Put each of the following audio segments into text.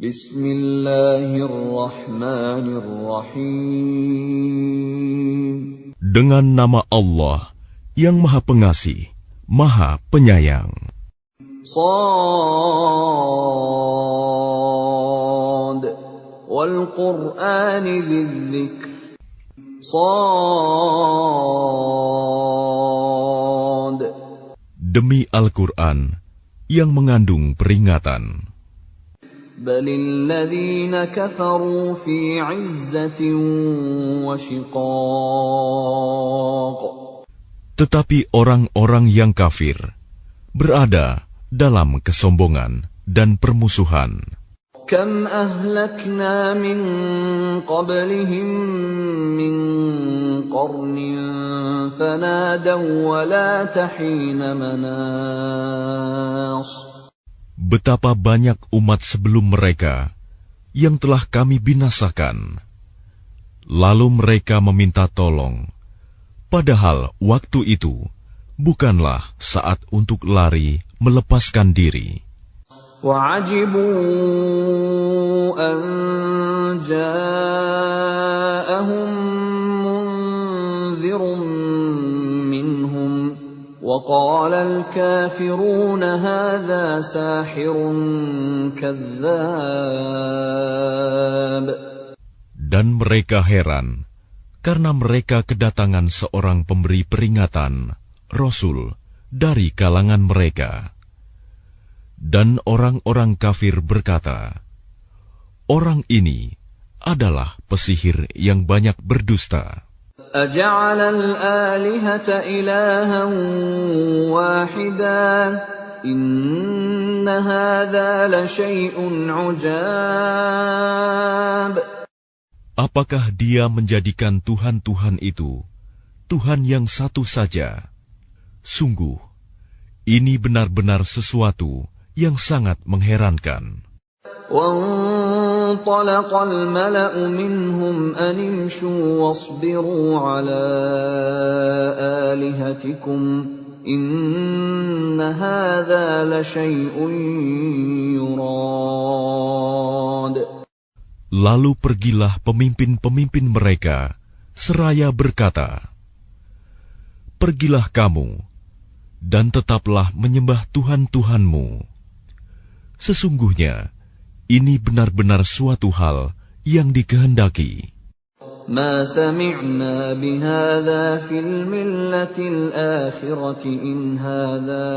Bismillahirrahmanirrahim. Dengan nama Allah yang Maha Pengasih, Maha Penyayang. Shad wal Qur'ani dzikr. Shad. Demi Al-Quran yang mengandung peringatan. Balil ladzina kafaru fi 'izzatin wa shiqaq. Tetapi orang-orang yang kafir berada dalam kesombongan dan permusuhan. Kam ahlakna min qablihim min qarnin fanadaw wa la tahina manas. Betapa banyak umat sebelum mereka yang telah kami binasakan. Lalu mereka meminta tolong, padahal waktu itu bukanlah saat untuk lari melepaskan diri. وَعَجِبُوا أَن جَاءَهُم مُّنذِرٌ مِّنْهُمْ وَقَالَ الْكَافِرُونَ هَٰذَا سَاحِرٌ كَذَّابٌ. Dan mereka heran karena mereka kedatangan seorang pemberi peringatan, Rasul, dari kalangan mereka. Dan orang-orang kafir berkata, orang ini adalah pesihir yang banyak berdusta. أَجَعَلَ الْآلِهَةَ إِلَٰهًا وَاحِدًا إِنَّ هَٰذَا لَشَيْءٌ عُجَابٌ. Apakah dia menjadikan Tuhan-Tuhan itu Tuhan yang satu saja? Sungguh, ini benar-benar sesuatu yang sangat mengherankan. وَانطَلَقَ الْمَلَأُ مِنْهُمْ أَنِ امْشُوا وَاصْبِرُوا عَلَىٰ آلِهَتِكُمْ إِنَّ هَٰذَا لَشَيْءٌ يُرَادُ. Lalu pergilah pemimpin-pemimpin mereka seraya berkata, pergilah kamu dan tetaplah menyembah Tuhan-Tuhanmu. Sesungguhnya, ini benar-benar suatu hal yang dikehendaki. مَا سَمِعْنَا بِهَٰذَا فِي الْمِلَّةِ الْآخِرَةِ إِنْ هَٰذَا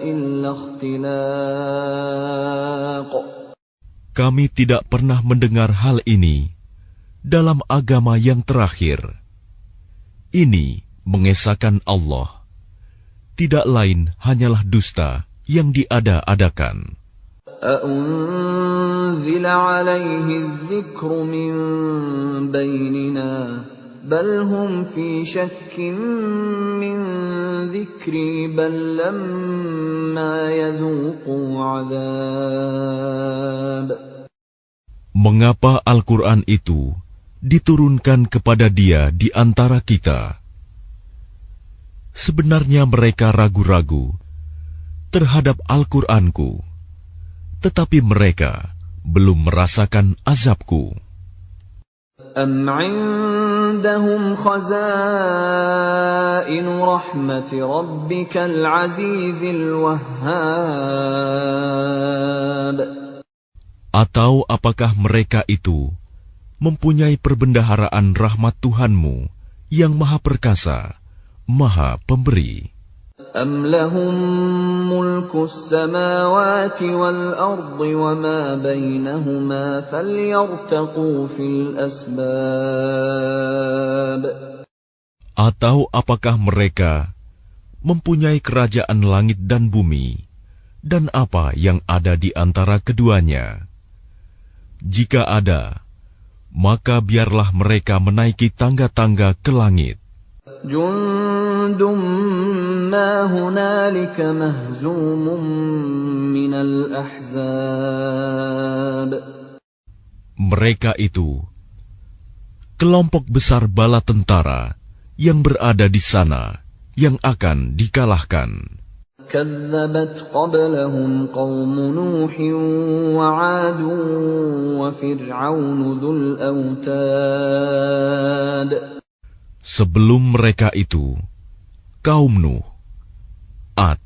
إِلَّا اخْتِلَاقٌ. Kami tidak pernah mendengar hal ini dalam agama yang terakhir. Ini mengesahkan Allah. Tidak lain hanyalah dusta yang diada-adakan. أَأُنزِلَ عَلَيْهِ الذِّكْرُ مِن بَيْنِنَا بَلْ هُمْ فِي شَكٍّ مِّن ذِكْرِي بَل لَّمَّا يَذُوقُوا عَذَابِ. Mengapa Al-Quran itu diturunkan kepada dia di antara kita? Sebenarnya mereka ragu-ragu terhadap Al-Quranku, tetapi mereka belum merasakan azabku. أَمْ عِندَهُمْ خَزَائِنُ رَحْمَةِ رَبِّكَ الْعَزِيزِ الْوَهَّابِ. Atau apakah mereka itu mempunyai perbendaharaan rahmat Tuhanmu yang Maha Perkasa, Maha Pemberi? أَمْ لَهُم مُّلْكُ السَّمَاوَاتِ وَالْأَرْضِ وَمَا بَيْنَهُمَا فَلْيَرْتَقُوا فِي الْأَسْبَابِ. Atau apakah mereka mempunyai kerajaan langit dan bumi, dan apa yang ada di antara keduanya? Jika ada, maka biarlah mereka menaiki tangga-tangga ke langit. Jundum ma hunalika mahzumun minal ahzab. Mereka itu kelompok besar bala tentara yang berada di sana yang akan dikalahkan. كذبت قبلهم قوم نوح وعاد وفرعون ذو الأوتاد. Sebelum mereka itu, kaum Nuh, Ad,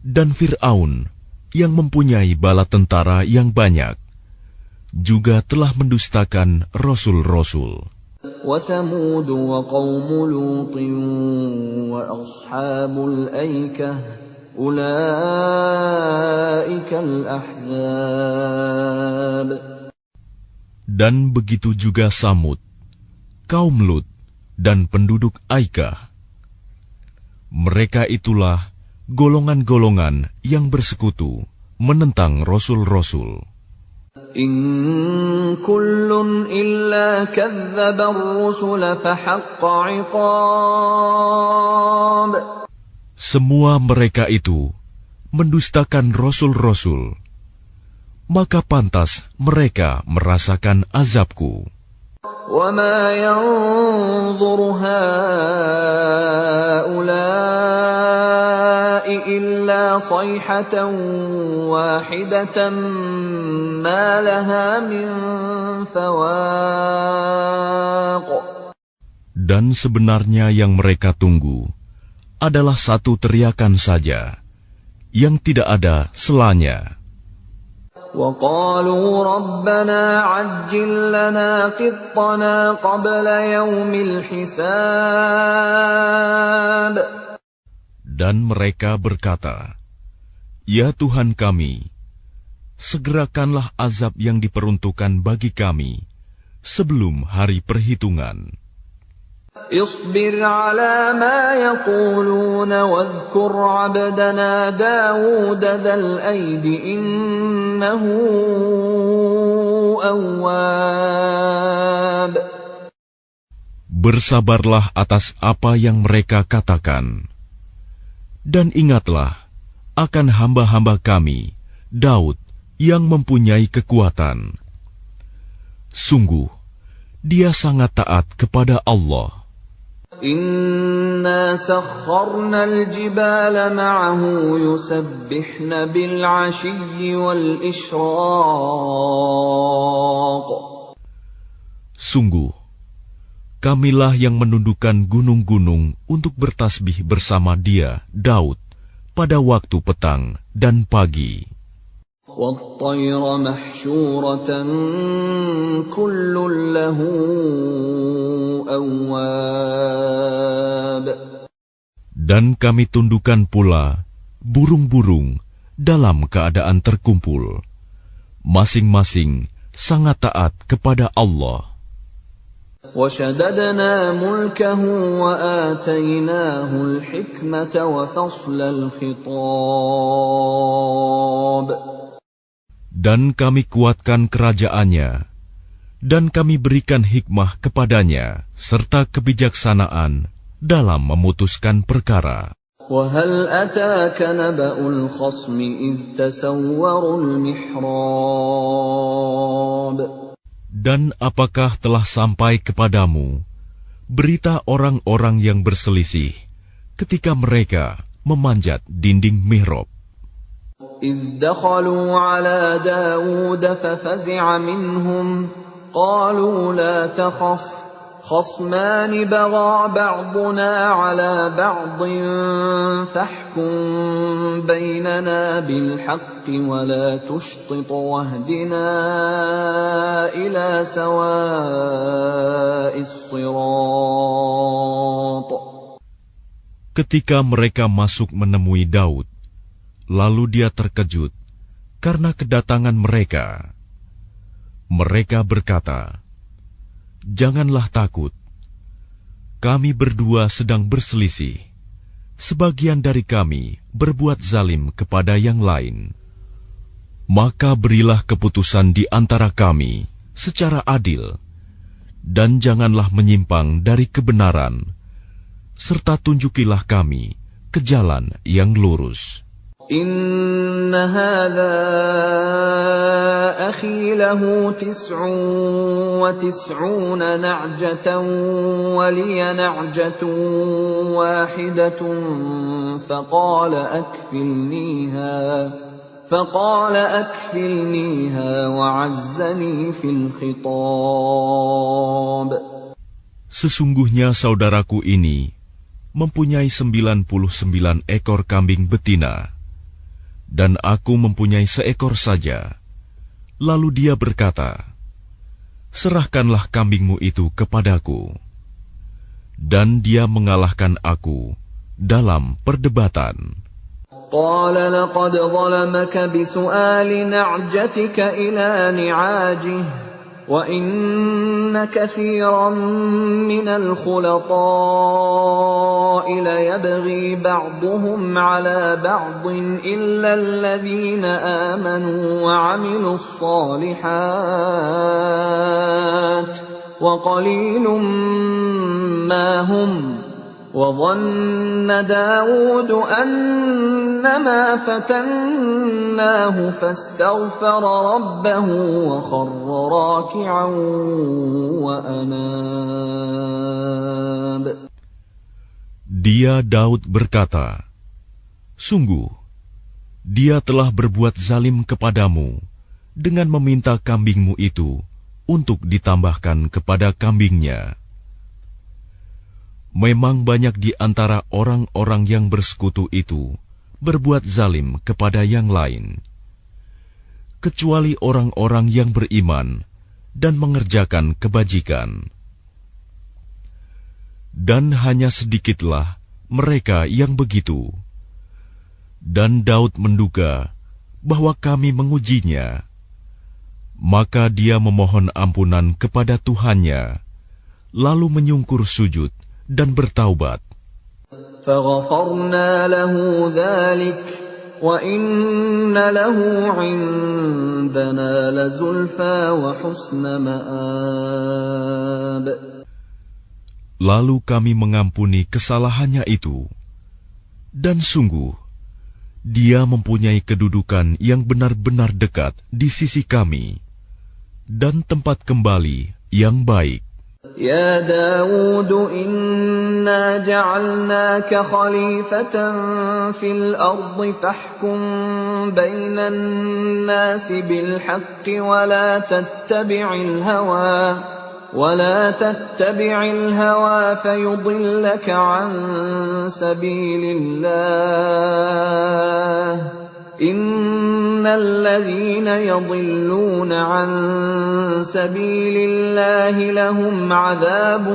dan Fir'aun yang mempunyai bala tentara yang banyak, juga telah mendustakan rasul-rasul. وثمود وقوم لوط وأصحاب الأيكة أولئك الأحزاب. Dan begitu juga Samud, kaum Lut, dan penduduk Aikah. Mereka itulah golongan-golongan yang bersekutu menentang rasul-rasul. إن كل إلا كذب الرسل فحق عقاب. Semua mereka itu mendustakan rasul-rasul, maka pantas mereka merasakan azabku. وما ينظر هؤلاء إلا صيحة واحدة ما لها من فواق. Dan sebenarnya yang mereka tunggu adalah satu teriakan saja, yang tidak ada selanya. وقالوا ربنا عجل لنا قطنا قبل يوم الحساب. Dan mereka berkata, "Ya Tuhan kami, segerakanlah azab yang diperuntukkan bagi kami sebelum hari perhitungan." اصبر على ما يقولون واذكر عبدنا داود ذا الأيد إنه أواب. Bersabarlah atas apa yang mereka katakan, dan ingatlah akan hamba-hamba kami, Daud, yang mempunyai kekuatan. Sungguh, dia sangat taat kepada Allah. إنا سخرنا الجبال معه يسبحن بالعشي والإشراق. Sungguh, kamilah yang menundukkan gunung-gunung untuk bertasbih bersama dia, Daud, pada waktu petang dan pagi. وَالطَّيْرَ مَحْشُورَةً كُلٌّ لَّهُ أَوَّابٌ. Dan kami tundukkan pula burung-burung dalam keadaan terkumpul, masing-masing sangat taat kepada Allah. وَشَدَدْنَا مُلْكَهُ وَآتَيْنَاهُ الْحِكْمَةَ وَفَصْلَ الْخِطَابِ. Dan kami kuatkan kerajaannya, dan kami berikan hikmah kepadanya, serta kebijaksanaan dalam memutuskan perkara. وَهَلْ أَتَاكَ نَبَأُ الْخَصْمِ إِذْ تَسَوَّرُوا الْمِحْرَابَ. Dan apakah telah sampai kepadamu berita orang-orang yang berselisih ketika mereka memanjat dinding mihrab? إِذْ دَخَلُوا عَلَى دَاوُودَ فَفَزِعَ مِنْهُمْ قَالُوا لَا تَخَفْ خَصْمَانِ بَغَى بَعْضُنَا عَلَى بَعْضٍ فَاحْكُم بَيْنَنَا بِالْحَقِّ وَلَا تُشْطِطْ وَاهْدِنَا إِلَى سَوَاءِ الصِّرَاطِ. Ketika mereka masuk menemui Daud, lalu dia terkejut karena kedatangan mereka. Mereka berkata, "Janganlah takut. Kami berdua sedang berselisih. Sebagian dari kami berbuat zalim kepada yang lain. Maka berilah keputusan di antara kami secara adil, dan janganlah menyimpang dari kebenaran, serta tunjukilah kami ke jalan yang lurus." إن هذا أخي له 99 نعجة ولي نعجة واحدة فقال أكفلنيها وعزني في الخطاب. Sesungguhnya saudaraku ini mempunyai 99 ekor kambing betina, dan aku mempunyai seekor saja. Lalu dia berkata, serahkanlah kambingmu itu kepadaku. Dan dia mengalahkan aku dalam perdebatan. قال لقد ظلمك بسؤال نعجتك إلى نعاجه وإن كثيرا من الخلطاء ليبغي بعضهم على بعض إلا الذين آمنوا وعملوا الصالحات وقليل ما هم وظن داود أنما فتناه فاستغفر ربه وخر راكعا وأناب. Dia Daud berkata, sungguh, dia telah berbuat zalim kepadamu dengan meminta kambingmu itu untuk ditambahkan kepada kambingnya. Memang banyak di antara orang-orang yang bersekutu itu berbuat zalim kepada yang lain, kecuali orang-orang yang beriman dan mengerjakan kebajikan. Dan hanya sedikitlah mereka yang begitu. Dan Daud menduga bahwa kami mengujinya. Maka dia memohon ampunan kepada Tuhannya, lalu menyungkur sujud dan bertaubat. فَغَفَرْنَا لَهُ ذَلِكَ وَإِنَّ لَهُ عِندَنَا لَزُلْفَىٰ وَحُسْنَ مَآبٍ. Lalu kami mengampuni kesalahannya itu, dan sungguh, dia mempunyai kedudukan yang benar-benar dekat di sisi kami, dan tempat kembali yang baik. يا داود إنا جعلناك خليفة في الأرض فاحكم بين الناس بالحق ولا تتبع الهوى فيضلك عن سبيل الله إن الذين يضلون عن سبيل الله لهم عذاب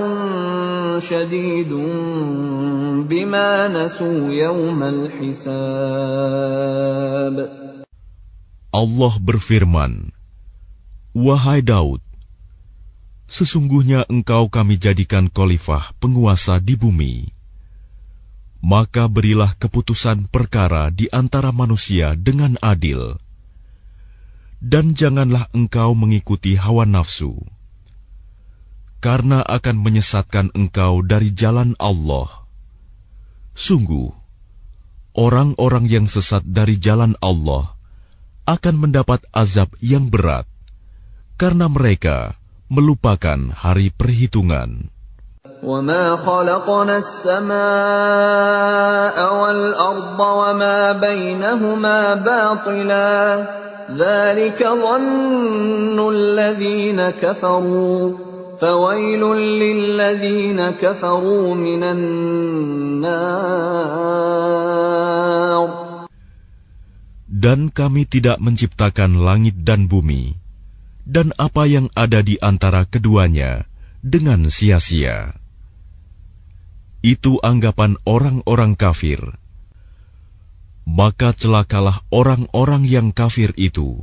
شديد بما نسوا يوم الحساب. Allah berfirman, wahai Daud, sesungguhnya engkau kami jadikan khalifah penguasa di bumi. Maka berilah keputusan perkara di antara manusia dengan adil. Dan janganlah engkau mengikuti hawa nafsu, karena akan menyesatkan engkau dari jalan Allah. Sungguh, orang-orang yang sesat dari jalan Allah akan mendapat azab yang berat, karena mereka melupakan hari perhitungan. وَمَا خَلَقْنَا السَّمَاءَ وَالْأَرْضَ وَمَا بَيْنَهُمَا بَاطِلًا ذَلِكَ ظَنُّ الَّذِينَ كَفَرُوا فَوَيْلٌ لِّلَّذِينَ كَفَرُوا مِنَ النَّارِ. Dan kami tidak menciptakan langit dan bumi, dan apa yang ada di antara keduanya dengan sia-sia. Itu anggapan orang-orang kafir. Maka celakalah orang-orang yang kafir itu,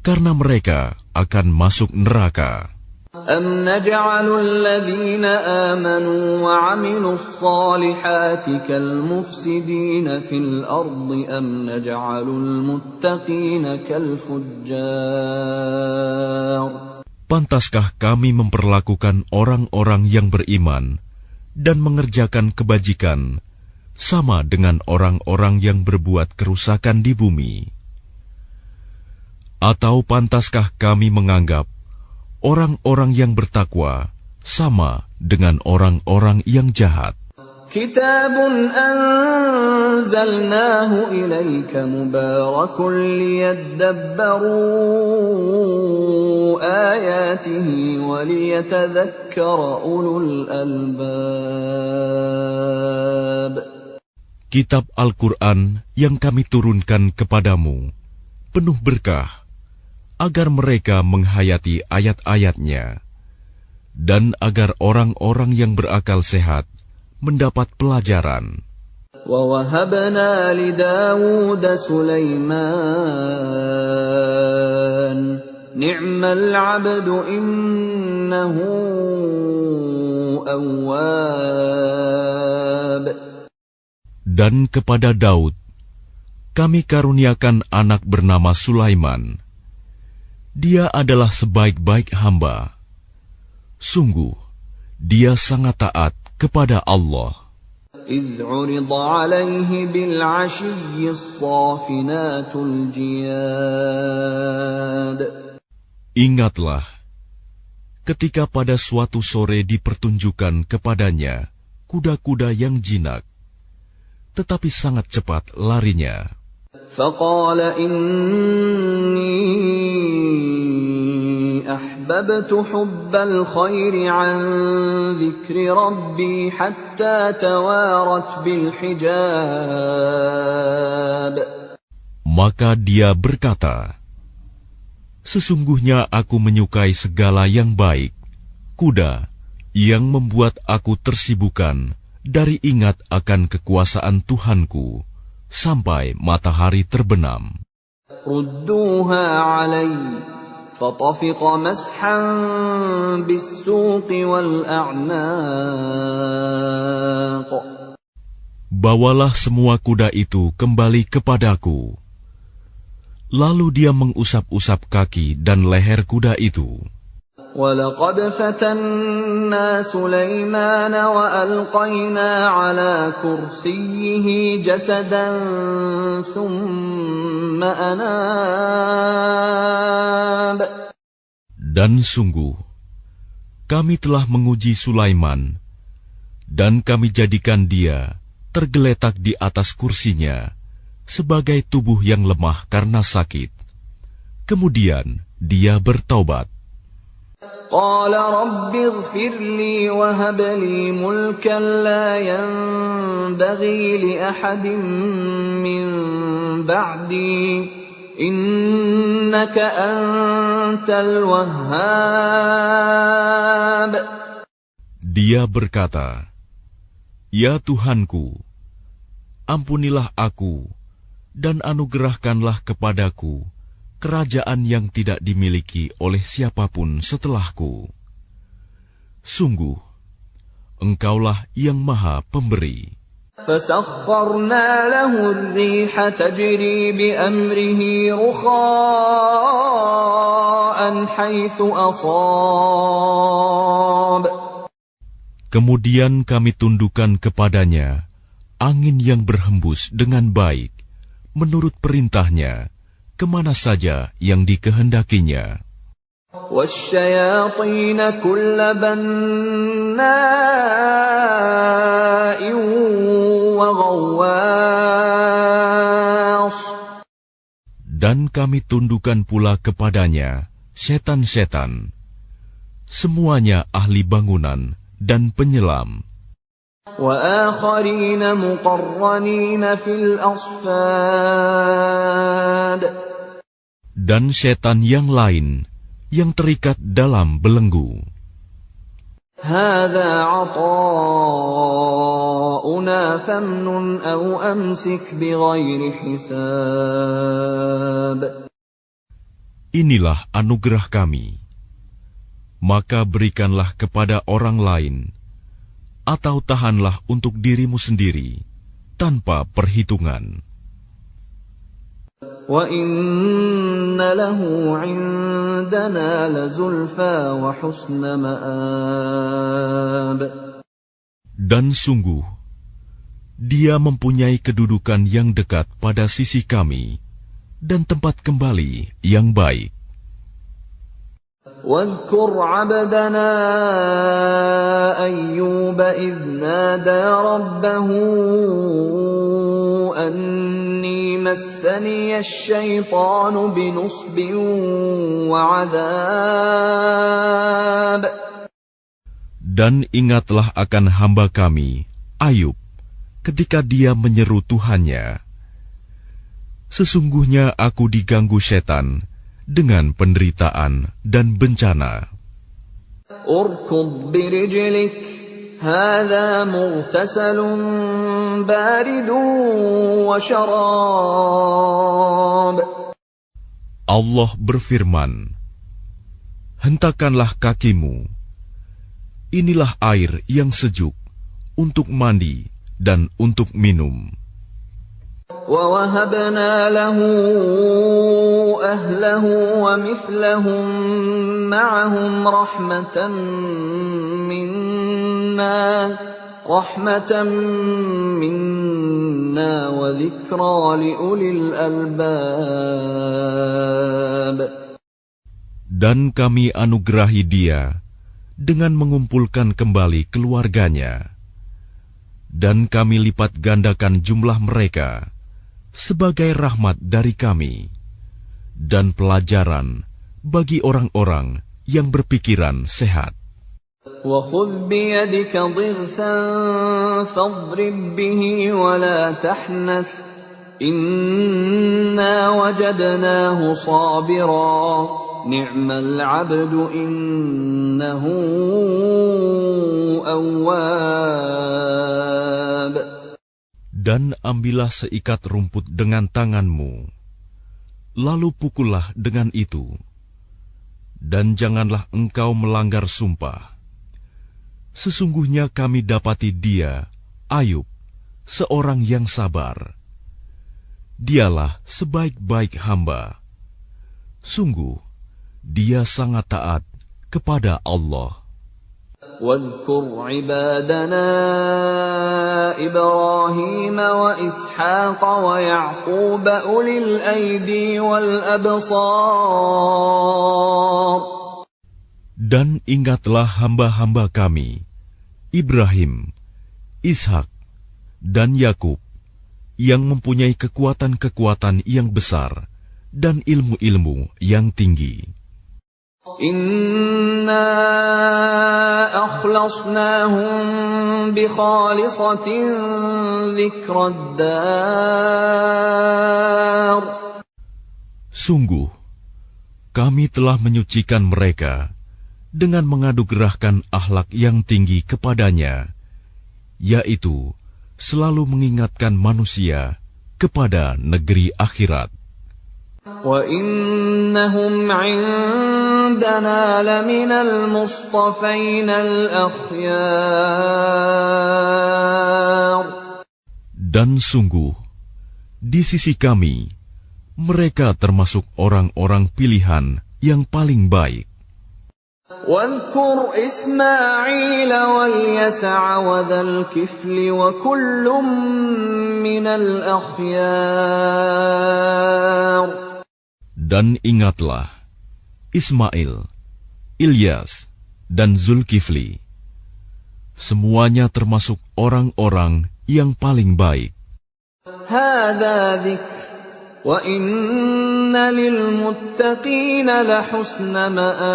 karena mereka akan masuk neraka. أَمْ نَجْعَلُ الَّذِينَ آمَنُوا وَعَمِلُوا الصَّالِحَاتِ كَالْمُفْسِدِينَ فِي الْأَرْضِ أَمْ نَجْعَلُ الْمُتَّقِينَ كَالْفُجَّارِ. Pantaskah kami memperlakukan orang-orang yang beriman dan mengerjakan kebajikan sama dengan orang-orang yang berbuat kerusakan di bumi? Atau pantaskah kami menganggap orang-orang yang bertakwa sama dengan orang-orang yang jahat? كتاب أنزلناه إليك مبارك ليدبروا آياته وليتذكر أولو الألباب. Kitab Al-Quran yang kami turunkan kepadamu penuh berkah agar mereka menghayati ayat-ayatnya dan agar orang-orang yang berakal sehat mendapat pelajaran. وَوَهَبْنَا لِدَاوُودَ سُلَيْمَانَ نِعْمَ الْعَبْدُ إِنَّهُ أَوَّابٌ. Dan kepada Daud kami karuniakan anak bernama Sulaiman. Dia adalah sebaik-baik hamba. Sungguh, dia sangat taat kepada Allah. إِذْ عُرِضَ عَلَيْهِ بِالْعَشِيِّ الصَّافِنَاتُ الْجِيَادُ. Ingatlah, ketika pada suatu sore dipertunjukkan kepadanya kuda-kuda yang jinak, tetapi sangat cepat larinya. فَقَالَ إِنِّي أَحْبَبْتُ حُبَّ الْخَيْرِ عَنْ ذِكْرِ رَبِّي حَتَّى تَوَارَتْ بِالْحِجَابِ. Maka dia berkata, sesungguhnya aku menyukai segala yang baik, kuda yang membuat aku tersibukkan dari ingat akan kekuasaan Tuhanku sampai matahari terbenam. رُدُّوهَا عَلَيَّ فَطَفِقَ مَسْحًا بِالسُّوقِ وَالْأَعْنَاقِ. Bawalah semua kuda itu kembali kepadaku. Lalu dia mengusap-usap kaki dan leher kuda itu. وَلَقَدْ فَتَنَّا سُلَيْمَانَ وَأَلْقَيْنَا عَلَى كُرْسِيِّهِ جَسَدًا ثُمَّ أَنَابَ. Dan sungguh, kami telah menguji Sulaiman, dan kami jadikan dia tergeletak di atas kursinya sebagai tubuh yang lemah karena sakit. Kemudian dia bertaubat. قال رب اغفر لي وهب لي ملكا لا ينبغي لأحد من بعدي إنك أنت الوهاب. Dia berkata, Ya Tuhanku, ampunilah aku dan anugerahkanlah kepadaku kerajaan yang tidak dimiliki oleh siapapun setelahku. Sungguh, Engkaulah yang Maha Pemberi. فَسَخَّرْنَا لَهُ الرِّيحَ تَجْرِي بِأَمْرِهِ رُخَاءً حَيْثُ أَصَابَ. Kemudian kami tundukkan kepadanya angin yang berhembus dengan baik, menurut perintahnya, kemana saja yang dikehendakinya. وَالشَّيَاطِينَ كُلَّ بَنَّاءٍ وَغَوَّاصٍ. Dan kami tundukkan pula kepadanya setan-setan, semuanya ahli bangunan dan penyelam. وَآخَرِينَ مُقَرَّنِينَ فِي الْأَصْفَادِ. Dan setan yang lain yang terikat dalam belenggu. هَذَا عَطَاؤُنَا فَامْنُنْ أَوْ أَمْسِكْ بِغَيْرِ حِسَابٍ. Inilah anugerah kami, maka berikanlah kepada orang lain, atau tahanlah untuk dirimu sendiri, tanpa perhitungan. وَإِنَّ لَهُ عِندَنَا لَزُلْفَىٰ وَحُسْنَ مَآبٍ. Dan sungguh, Dia mempunyai kedudukan yang dekat pada sisi kami dan tempat kembali yang baik. واذكر عبدنا أيوب إذ نادى ربه أني مسني الشيطان بنصب وعذاب. Dan ingatlah akan hamba kami, Ayub, ketika dia menyeru Tuhannya, sesungguhnya aku diganggu setan dengan penderitaan dan bencana. Urkud birijlik, hadha mughtasalun baridun wa syarab. Allah berfirman, hentakanlah kakimu, inilah air yang sejuk untuk mandi dan untuk minum. وَوَهَبْنَا لَهُ أَهْلَهُ وَمِثْلَهُم مَّعَهُمْ رَحْمَةً مِّنَّا وَذِكْرَىٰ لِأُولِي الْأَلْبَابِ. Dan kami anugerahi dia dengan mengumpulkan kembali keluarganya, dan kami lipat gandakan jumlah mereka sebagai rahmat dari kami dan pelajaran bagi orang-orang yang berpikiran sehat. وَخُذْ بِيَدِكَ ضِغْثًا فَاضْرِب بِّهِ وَلَا تَحْنَثْ إِنَّا وَجَدْنَاهُ صَابِرًا نِعْمَ الْعَبْدُ إِنَّهُ أَوَّابٌ. Dan ambillah seikat rumput dengan tanganmu, lalu pukullah dengan itu, dan janganlah engkau melanggar sumpah. Sesungguhnya kami dapati dia, Ayub, seorang yang sabar. Dialah sebaik-baik hamba. Sungguh, dia sangat taat kepada Allah. واذكر عبادنا إبراهيم وإسحاق ويعقوب أولي الأيدي والأبصار. Dan ingatlah hamba-hamba kami, Ibrahim, Ishak, dan Yakub, yang mempunyai kekuatan-kekuatan yang besar dan ilmu-ilmu yang tinggi. Inna akhlasnahum bi khalisatin dzikrad dar. Sungguh, kami telah menyucikan mereka dengan mengadugerahkan akhlak yang tinggi kepadanya, yaitu selalu mengingatkan manusia kepada negeri akhirat. وَإِنَّهُمْ عِندَنَا لَمِنَ الْمُصْطَفَيْنَ الْأَخْيَارِ. Dan sungguh, di sisi kami, mereka termasuk orang-orang pilihan yang paling baik. وَاذْكُرْ إِسْمَاعِيلَ وَالْيَسَعَ وَذَا الْكِفْلِ وَكُلٌّ مِّنَ الْأَخْيَارِ. Dan ingatlah Ismail, Ilyas, dan Zulkifli. Semuanya termasuk orang-orang yang paling baik. هَذَا ذِكْرٌ وَإِنَّ لِلْمُتَّقِينَ لَحُسْنَ مَآبٍ.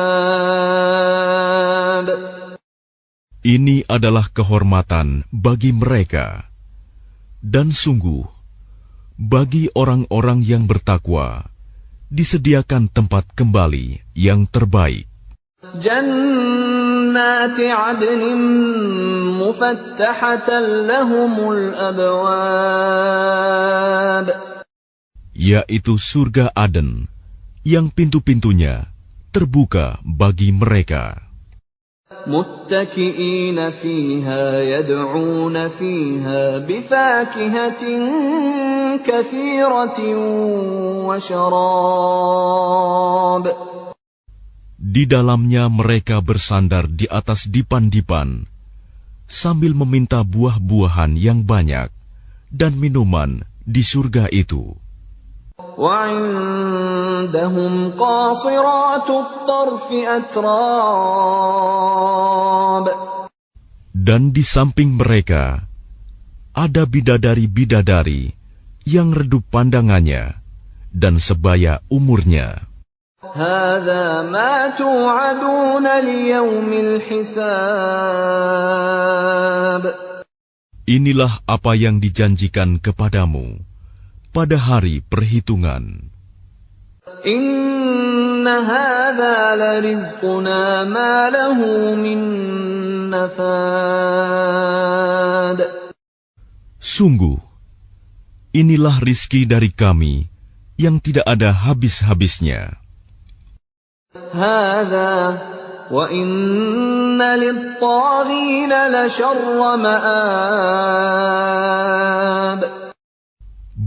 Ini adalah kehormatan bagi mereka, dan sungguh bagi orang-orang yang bertakwa disediakan tempat kembali yang terbaik. Jannati 'adnin mufattahatan lahumul abwab. Yaitu surga Aden yang pintu-pintunya terbuka bagi mereka. Muttaki'ina fiha yad'una fiha bifakihatin katsiratin wa syarab. Di dalamnya mereka bersandar di atas dipan-dipan sambil meminta buah-buahan yang banyak dan minuman di surga itu. وعندهم قاصرات الطرف أتراب. Dan di samping mereka ada bidadari-bidadari yang redup pandangannya dan sebaya umurnya. هذا ما توعدون ليوم الحساب. Inilah apa yang dijanjikan kepadamu pada hari perhitungan. إن هذا لرزقنا ما له من نفاد. Sungguh, inilah rizki dari kami yang tidak ada habis-habisnya. هذا وإن للطاغين لشر مآب.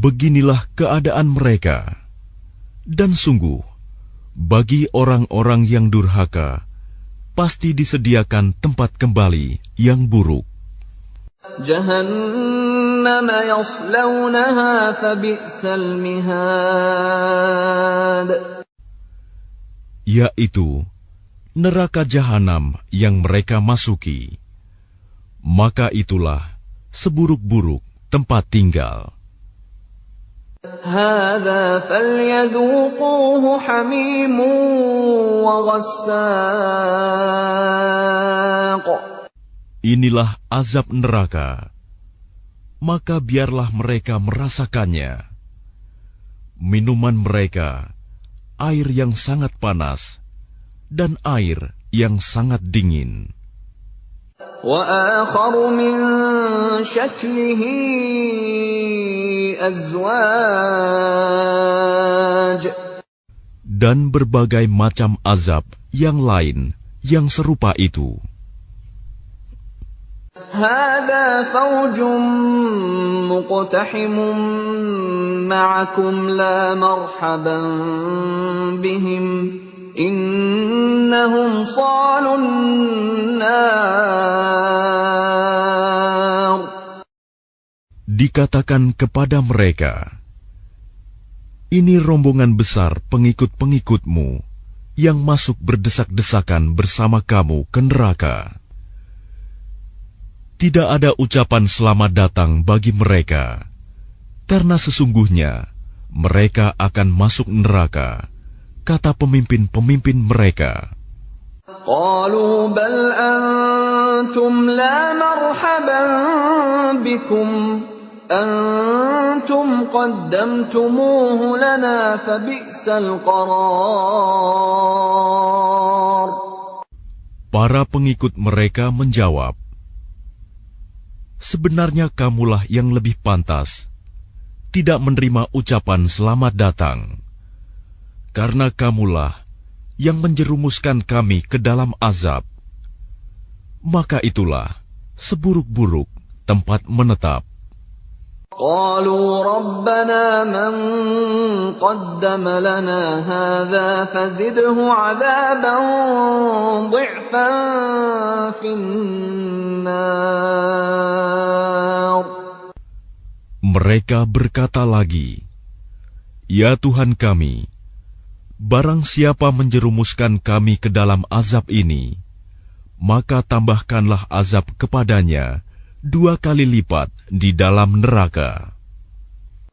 Beginilah keadaan mereka. Dan sungguh, bagi orang-orang yang durhaka, pasti disediakan tempat kembali yang buruk. جهنم يصلونها فبئس المهاد. Yaitu neraka jahanam yang mereka masuki. Maka itulah seburuk-buruk tempat tinggal. هذا فليذوقوه حميم وغساق. Inilah azab neraka. Maka biarlah mereka merasakannya. Minuman mereka, air yang sangat panas, dan air yang sangat dingin. وآخر من شكله أزواج. Dan berbagai macam azab yang lain yang serupa itu. هذا فوج مقتحم معكم لا مرحبا بهم إنهم صالوا النار. Dikatakan kepada mereka, ini rombongan besar pengikut-pengikutmu yang masuk berdesak-desakan bersama kamu ke neraka. Tidak ada ucapan selamat datang bagi mereka, karena sesungguhnya mereka akan masuk neraka, kata pemimpin-pemimpin mereka. قالوا بل أنتم لا مرحبا بكم أنتم قدمتموه لنا فبئس القرار. Para pengikut mereka menjawab, sebenarnya kamulah yang lebih pantas tidak menerima ucapan selamat datang, karena kamulah yang menjerumuskan kami ke dalam azab. Maka itulah seburuk-buruk tempat menetap. قالوا ربنا من قدم لنا هذا فزده عذابا ضعفا في النار. Mereka berkata lagi, ya Tuhan kami, barang siapa menjerumuskan kami ke dalam azab ini, maka tambahkanlah azab kepadanya 2 kali lipat di dalam neraka.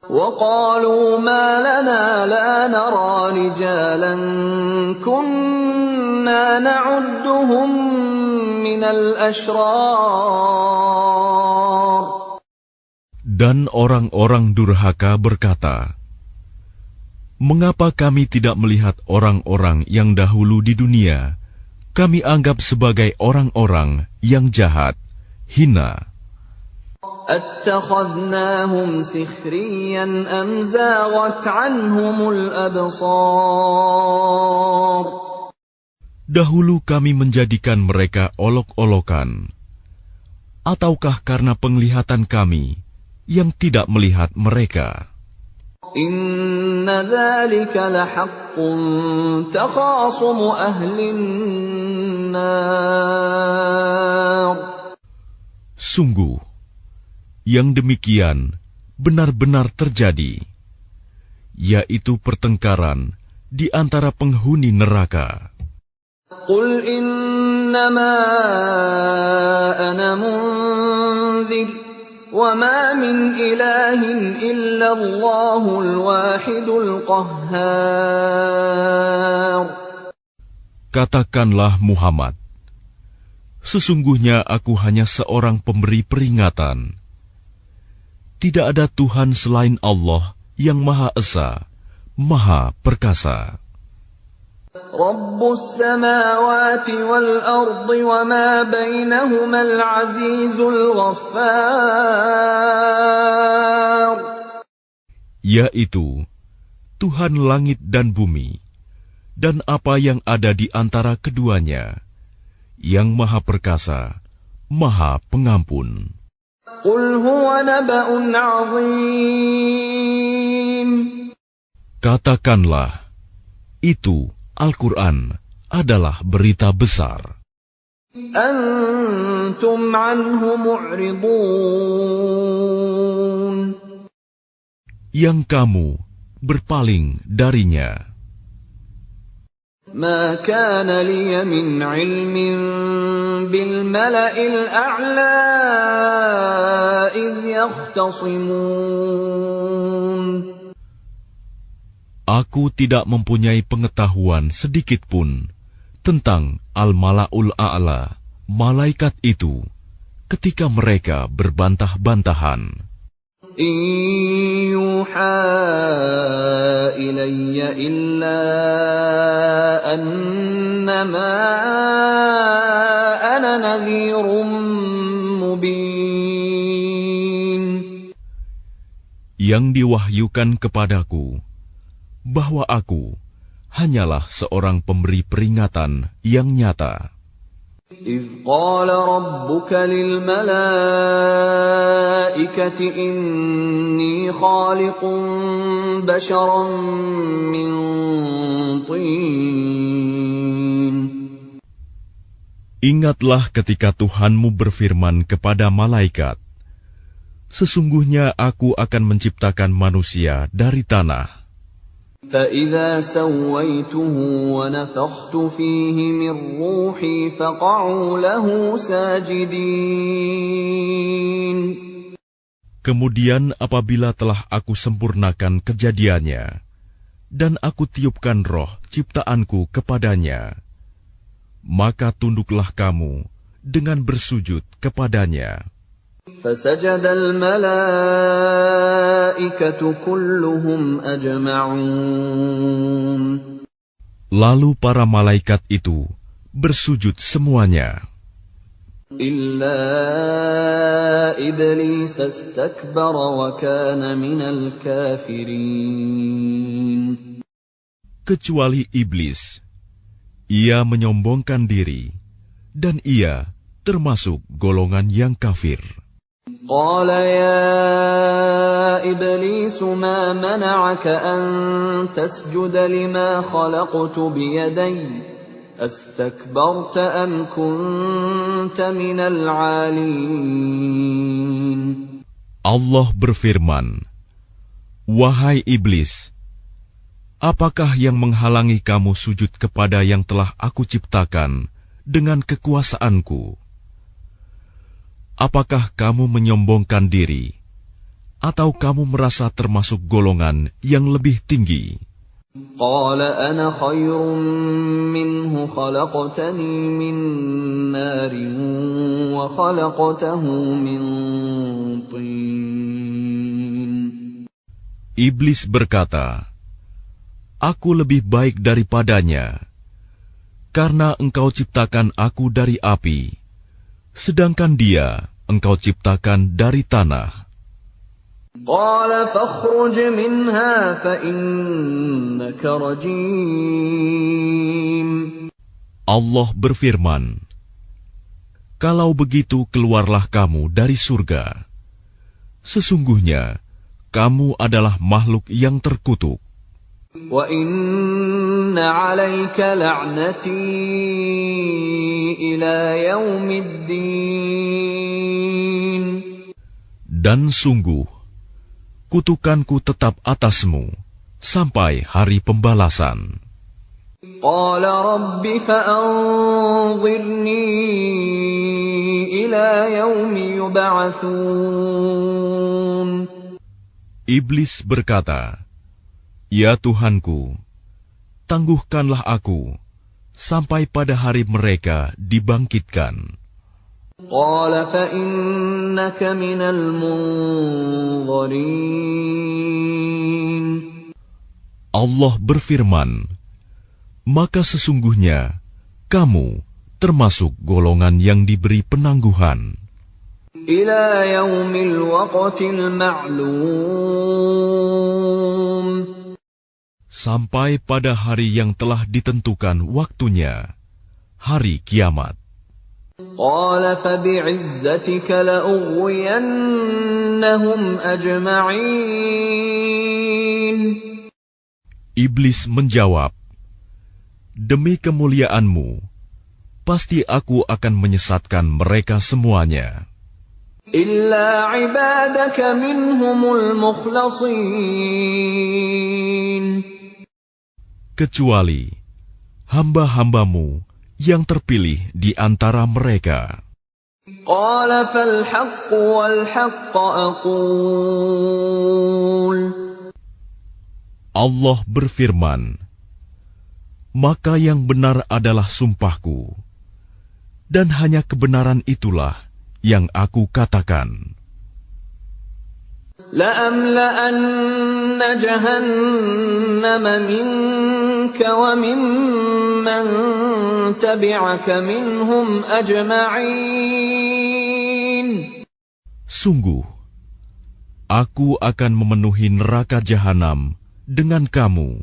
وقالوا ما لنا لا نرى رجالا كنا نعدهم من الأشرار. Dan orang-orang durhaka berkata, mengapa kami tidak melihat orang-orang yang dahulu di dunia kami anggap sebagai orang-orang yang jahat, hina? أتخذناهم سخريا أم زاغت عنهم الأبصار. Dahulu kami menjadikan mereka olok-olokan, ataukah karena penglihatan kami yang tidak melihat mereka? إن ذلك لحق تخاصم أهل النار. Sungguh, yang demikian benar-benar terjadi, yaitu pertengkaran di antara penghuni neraka. Qul innama ana munzir wa ma min ilahin illa Allahul wahidul qahhar. Katakanlah Muhammad, sesungguhnya aku hanya seorang pemberi peringatan. Tidak ada Tuhan selain Allah yang Maha Esa, Maha Perkasa. Rabbus samawati wal ardi wa ma bainahumal azizul ghaffar. Yaitu Tuhan langit dan bumi, dan apa yang ada di antara keduanya, yang Maha Perkasa, Maha Pengampun. Qul huwa naba'un 'azim. Katakanlah, itu Al-Quran adalah berita besar. Antum anhu mu'ridun. Yang kamu berpaling darinya. ما كان لي من علم بالملأ الأعلى إذ يختصمون. Aku tidak mempunyai pengetahuan sedikitpun tentang Al-Mala'ul A'la, malaikat itu, ketika mereka berbantah-bantahan. إن يوحى إلي إلا أنما أنا نذير مبين. Yang diwahyukan kepadaku bahwa aku hanyalah seorang pemberi peringatan yang nyata. إذ قال ربك للملائكة إني خالق بشرا من طين. Ingatlah ketika Tuhanmu berfirman kepada malaikat, sesungguhnya aku akan menciptakan manusia dari tanah. فإذا سويته ونفخت فيه من روحي فقعوا له ساجدين. Kemudian apabila telah aku sempurnakan kejadiannya, dan aku tiupkan roh ciptaanku kepadanya, maka tunduklah kamu dengan bersujud kepadanya. فسجد الملائكة كلهم أجمعون. Lalu para malaikat itu bersujud semuanya, إلا إبليس استكبر وكان من الكافرين. kecuali iblis. Ia menyombongkan diri, dan ia termasuk golongan yang kafir. قال يا إبليس ما منعك أن تسجد لما خلقت بيدي أستكبرت أم كنت من العالين. Allah berfirman, "Wahai iblis, apakah yang menghalangi kamu sujud kepada yang telah aku ciptakan dengan kekuasaanku? Apakah kamu menyombongkan diri, atau kamu merasa termasuk golongan yang lebih tinggi?" قال أنا خير منه خلقتني من نار وخلقته من طين. Iblis berkata, "Aku lebih baik daripadanya, karena engkau ciptakan aku dari api, sedangkan dia engkau ciptakan dari tanah." قال فاخرج منها فإنك رجيم. Allah berfirman, "Kalau begitu keluarlah kamu dari surga. Sesungguhnya kamu adalah makhluk yang terkutuk. وَإِنَّ عَلَيْكَ لَعْنَتِي إِلَى يَوْمِ الدِّينِ. Dan sungguh, kutukanku tetap atasmu sampai hari pembalasan. قال رب فأنظرني إلى يوم يبعثون. Iblis berkata, "Ya Tuhanku, tangguhkanlah aku sampai pada hari mereka dibangkitkan." قال فإنك من المنظرين. Allah berfirman, "Maka sesungguhnya kamu termasuk golongan yang diberi penangguhan إلى يوم الوقت المعلوم. sampai pada hari yang telah ditentukan waktunya, hari kiamat." قال فبعزتك لأغوينهم أجمعين. Iblis menjawab, "Demi kemuliaanmu, pasti aku akan menyesatkan mereka semuanya, إلا عبادك منهم المخلصين. kecuali hamba-hambamu yang terpilih di antara mereka." قال فالحق والحق أقول. Allah berfirman, "Maka yang benar adalah sumpahku, dan hanya kebenaran itulah yang aku katakan. لأملأن جهنم منك وممن تبعك منهم أجمعين. Sungguh, aku akan memenuhi neraka jahanam dengan kamu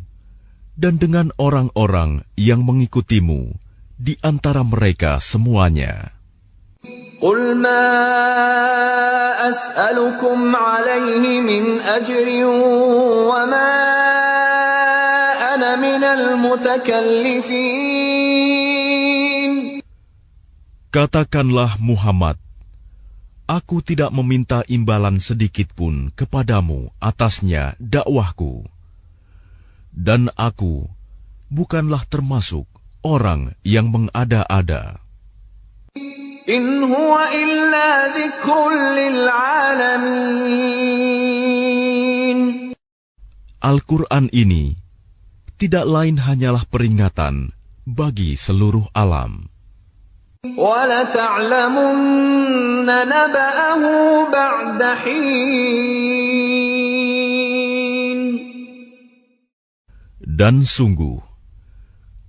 dan dengan orang-orang yang mengikutimu di antara mereka semuanya. قل ما أسألكم عليه من أجر وما أنا من المتكلفين. Katakanlah Muhammad, aku tidak meminta imbalan sedikit pun kepadamu atasnya dakwahku, dan aku bukanlah termasuk orang yang mengada-ada. إن هو إلا ذكر للعالمين. Al-Quran ini tidak lain hanyalah peringatan bagi seluruh alam. وَلَتَعْلَمُنَّ نَبَأَهُ بَعْدَ حِينٍ. Dan sungguh,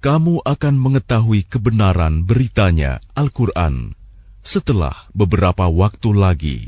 kamu akan mengetahui kebenaran beritanya Al-Quran setelah beberapa waktu lagi.